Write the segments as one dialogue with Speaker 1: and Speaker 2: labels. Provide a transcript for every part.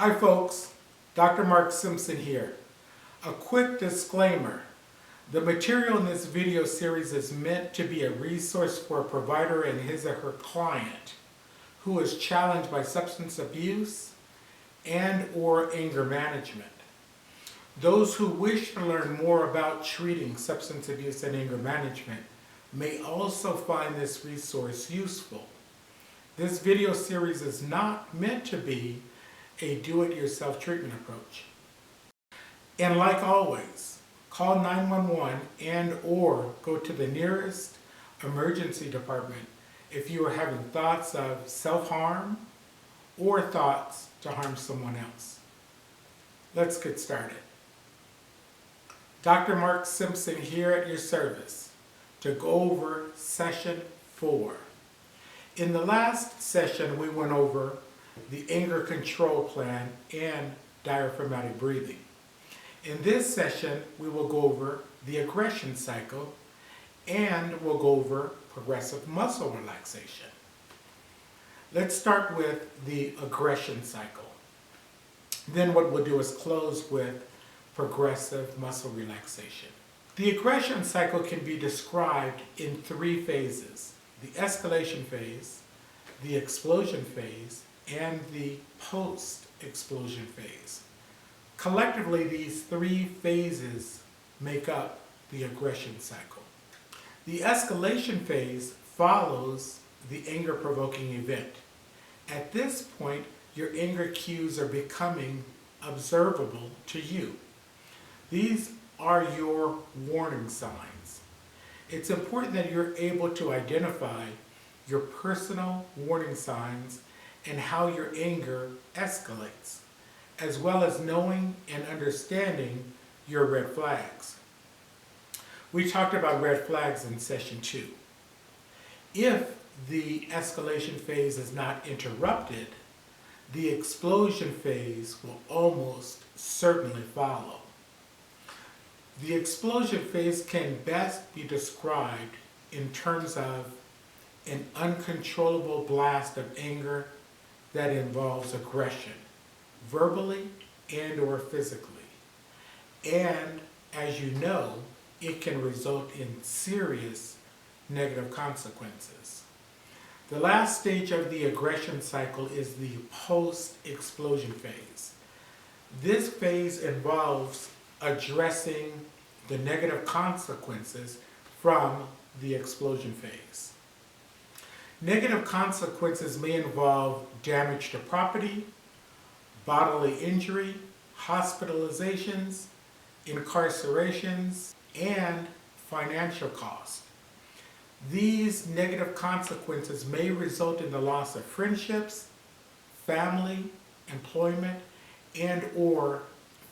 Speaker 1: Hi folks, Dr. Mark Simpson here. A quick disclaimer. The material in this video series is meant to be a resource for a provider and his or her client who is challenged by substance abuse and or anger management. Those who wish to learn more about treating substance abuse and anger management may also find this resource useful. This video series is not meant to be a do-it-yourself treatment approach. And like always, call 911 and or go to the nearest emergency department if you are having thoughts of self-harm or thoughts to harm someone else. Let's get started. Dr. Mark Simpson here at your service to go over session 4. In the last session, we went over the anger control plan and diaphragmatic breathing. In this session, we will go over the aggression cycle and we'll go over progressive muscle relaxation. Let's start with the aggression cycle. Then what we'll do is close with progressive muscle relaxation. The aggression cycle can be described in 3 phases: the escalation phase, the explosion phase, and the post-explosion phase. Collectively, these 3 phases make up the aggression cycle. The escalation phase follows the anger-provoking event. At this point, your anger cues are becoming observable to you. These are your warning signs. It's important that you're able to identify your personal warning signs and how your anger escalates, as well as knowing and understanding your red flags. We talked about red flags in session 2. If the escalation phase is not interrupted, the explosion phase will almost certainly follow. The explosion phase can best be described in terms of an uncontrollable blast of anger that involves aggression, verbally and or physically. And as you know, it can result in serious negative consequences. The last stage of the aggression cycle is the post-explosion phase. This phase involves addressing the negative consequences from the explosion phase. Negative consequences may involve damage to property, bodily injury, hospitalizations, incarcerations, and financial costs. These negative consequences may result in the loss of friendships, family, employment, and or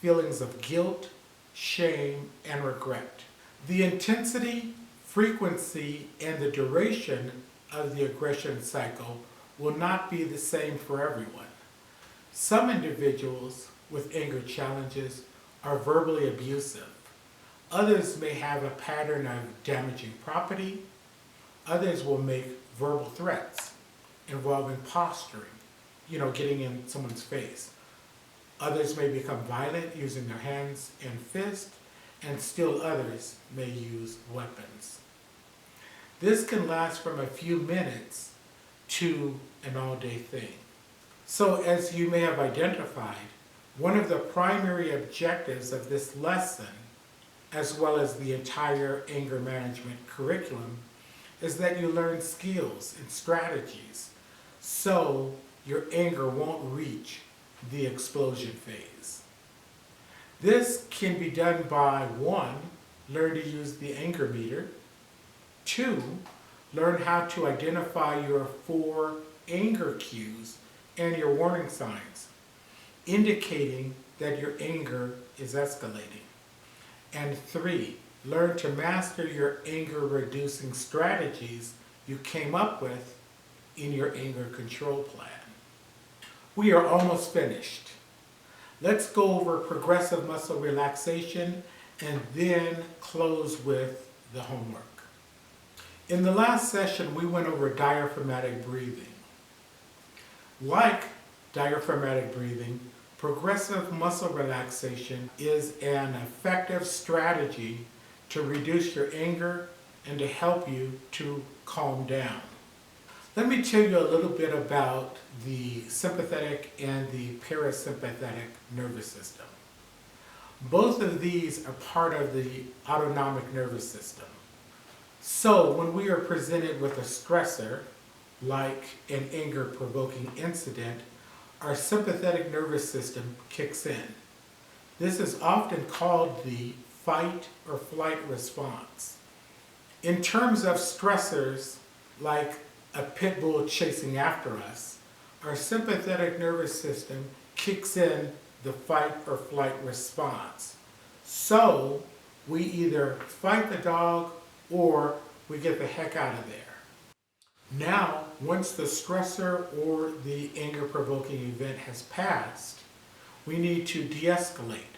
Speaker 1: feelings of guilt, shame, and regret. The intensity, frequency, and the duration of the aggression cycle will not be the same for everyone. Some individuals with anger challenges are verbally abusive. Others may have a pattern of damaging property. Others will make verbal threats involving posturing, getting in someone's face. Others may become violent using their hands and fists, and still others may use weapons. This can last from a few minutes to an all-day thing. So as you may have identified, one of the primary objectives of this lesson, as well as the entire anger management curriculum, is that you learn skills and strategies so your anger won't reach the explosion phase. This can be done by 1, learn to use the anger meter. 2, learn how to identify your 4 anger cues and your warning signs, indicating that your anger is escalating. And 3, learn to master your anger reducing strategies you came up with in your anger control plan. We are almost finished. Let's go over progressive muscle relaxation and then close with the homework. In the last session, we went over diaphragmatic breathing. Like diaphragmatic breathing, Progressive muscle relaxation is an effective strategy to reduce your anger and to help you to calm down. Let me tell you a little bit about the sympathetic and the parasympathetic nervous system. Both of these are part of the autonomic nervous system. So when we are presented with a stressor, like an anger-provoking incident, our sympathetic nervous system kicks in. This is often called the fight or flight response. In terms of stressors, like a pit bull chasing after us, our sympathetic nervous system kicks in the fight or flight response. So we either fight the dog or we get the heck out of there. Now, once the stressor or the anger-provoking event has passed, we need to de-escalate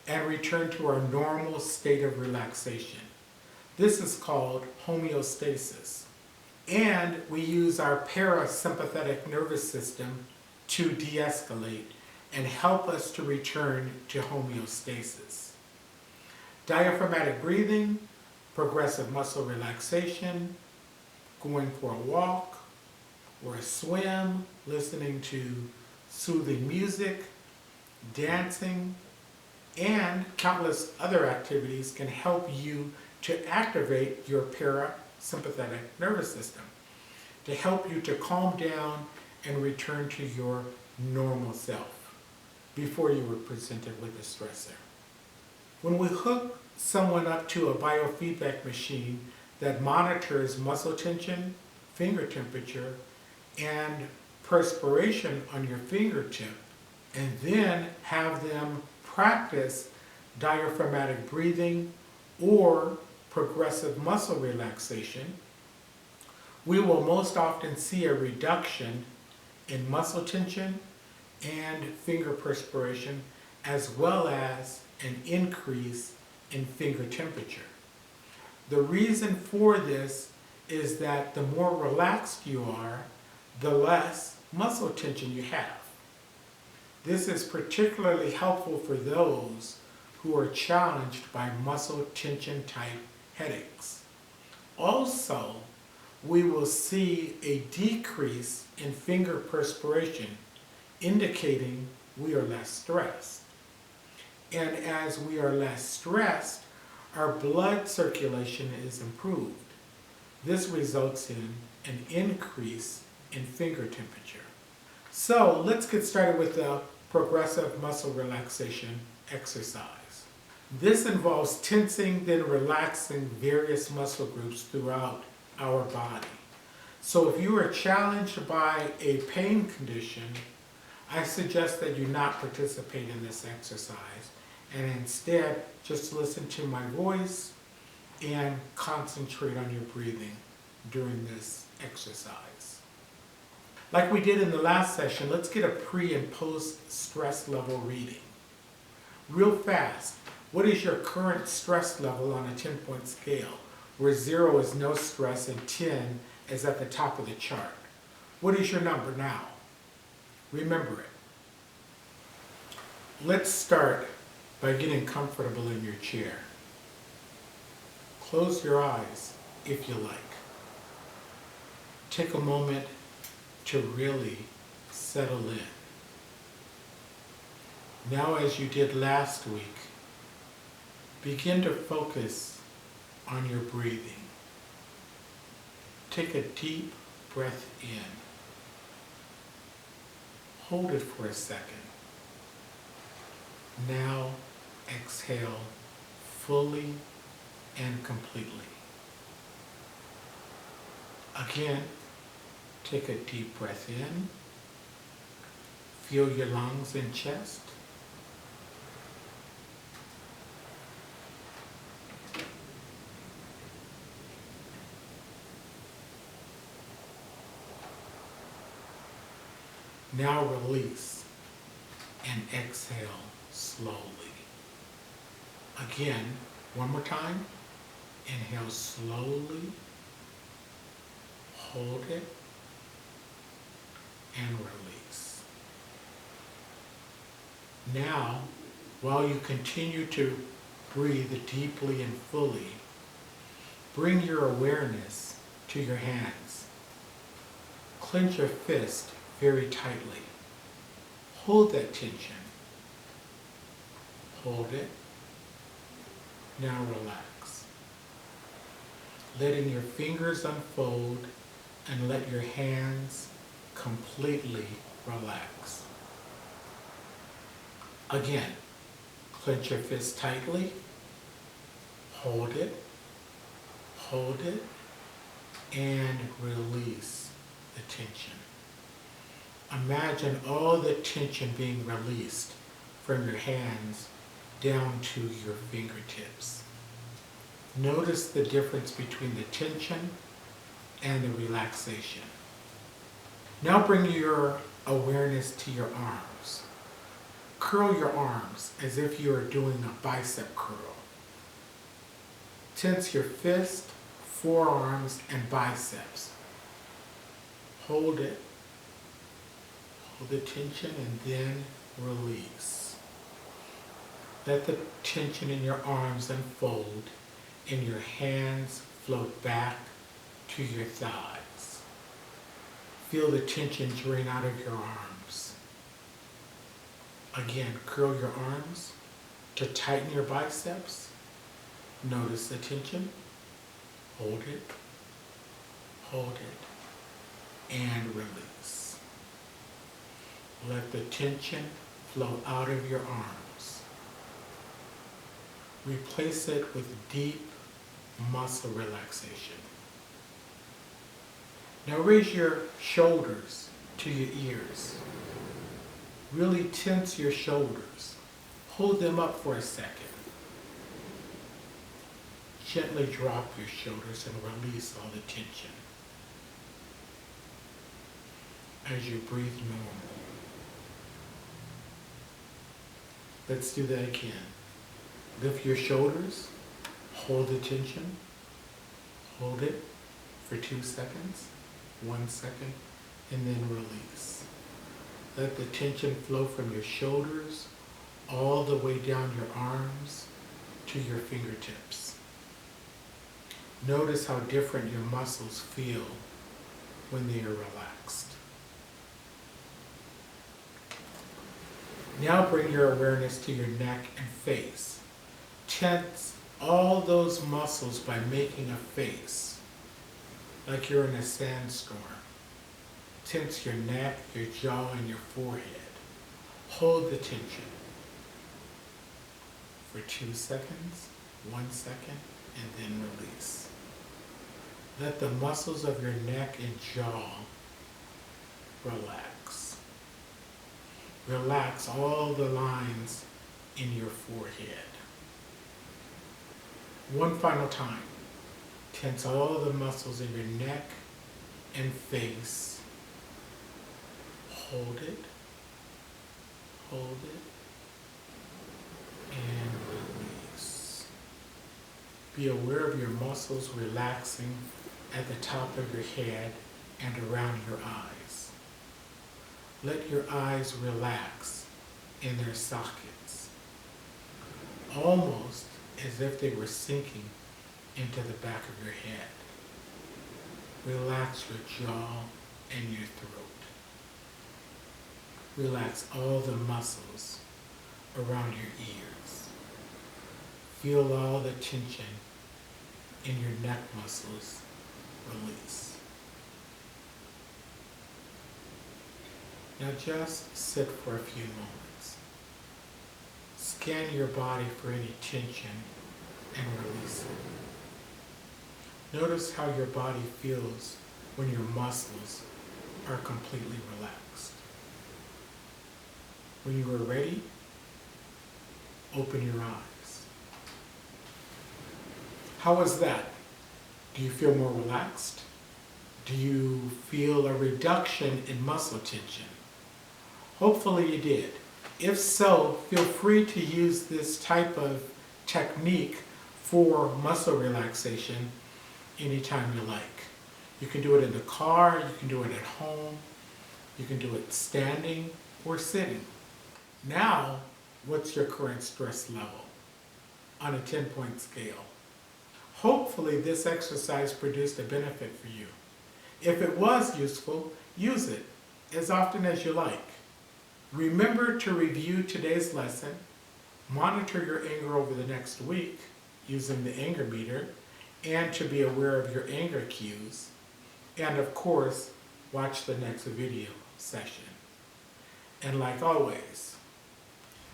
Speaker 1: and return to our normal state of relaxation. This is called homeostasis. And we use our parasympathetic nervous system to de-escalate and help us to return to homeostasis. Diaphragmatic breathing, progressive muscle relaxation, going for a walk or a swim, listening to soothing music, dancing, and countless other activities can help you to activate your parasympathetic nervous system, to help you to calm down and return to your normal self before you were presented with a stressor. When we hook someone up to a biofeedback machine that monitors muscle tension, finger temperature, and perspiration on your fingertip, and then have them practice diaphragmatic breathing or progressive muscle relaxation, we will most often see a reduction in muscle tension and finger perspiration, as well as an increase in finger temperature. The reason for this is that the more relaxed you are, the less muscle tension you have. This is particularly helpful for those who are challenged by muscle tension type headaches. Also, we will see a decrease in finger perspiration, indicating we are less stressed. And as we are less stressed, our blood circulation is improved. This results in an increase in finger temperature. So let's get started with the progressive muscle relaxation exercise. This involves tensing, then relaxing various muscle groups throughout our body. So if you are challenged by a pain condition, I suggest that you not participate in this exercise and instead just listen to my voice and concentrate on your breathing during this exercise. Like we did in the last session, let's get a pre and post stress level reading. Real fast, what is your current stress level on a 10-point scale, where 0 is no stress and 10 is at the top of the chart? What is your number now? Remember it. Let's start by getting comfortable in your chair. Close your eyes if you like. Take a moment to really settle in. Now, as you did last week, begin to focus on your breathing. Take a deep breath in. Hold it for a second. Now exhale fully and completely. Again, take a deep breath in. Feel your lungs and chest. Now release and exhale slowly. Again, one more time. Inhale slowly. Hold it and release. Now, while you continue to breathe deeply and fully, bring your awareness to your hands. Clench your fist very tightly. Hold that tension. Hold it. Now relax. Letting your fingers unfold and let your hands completely relax. Again, clench your fist tightly. Hold it. Hold it. And release the tension. Imagine all the tension being released from your hands down to your fingertips. Notice the difference between the tension and the relaxation. Now bring your awareness to your arms. Curl your arms as if you are doing a bicep curl. Tense your fist, forearms, and biceps. Hold it. Hold the tension and then release. Let the tension in your arms unfold and your hands float back to your thighs. Feel the tension drain out of your arms. Again, curl your arms to tighten your biceps. Notice the tension. Hold it. Hold it. And release. Let the tension flow out of your arms. Replace it with deep muscle relaxation. Now raise your shoulders to your ears. Really tense your shoulders. Hold them up for a second. Gently drop your shoulders and release all the tension as you breathe normally. Let's do that again. Lift your shoulders, hold the tension, hold it for 2 seconds, 1 second, and then release. Let the tension flow from your shoulders all the way down your arms to your fingertips. Notice how different your muscles feel when they are relaxed. Now bring your awareness to your neck and face. Tense all those muscles by making a face, like you're in a sandstorm. Tense your neck, your jaw, and your forehead. Hold the tension for 2 seconds, 1 second, and then release. Let the muscles of your neck and jaw relax. Relax all the lines in your forehead. One final time. Tense all the muscles in your neck and face. Hold it. Hold it. And release. Be aware of your muscles relaxing at the top of your head and around your eyes. Let your eyes relax in their sockets, almost as if they were sinking into the back of your head. Relax your jaw and your throat. Relax all the muscles around your ears. Feel all the tension in your neck muscles release. Now just sit for a few moments. Scan your body for any tension and release it. Notice how your body feels when your muscles are completely relaxed. When you are ready, open your eyes. How was that? Do you feel more relaxed? Do you feel a reduction in muscle tension? Hopefully you did. If so, feel free to use this type of technique for muscle relaxation anytime you like. You can do it in the car, you can do it at home, you can do it standing or sitting. Now, What's your current stress level on a 10-point scale? Hopefully this exercise produced a benefit for you. If it was useful, use it as often as you like. Remember to review today's lesson, monitor your anger over the next week using the anger meter, and to be aware of your anger cues. And of course, watch the next video session. And like always,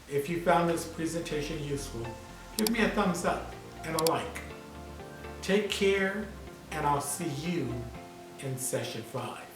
Speaker 1: if you found this presentation useful, give me a thumbs up and a like. Take care, and I'll see you in session 5.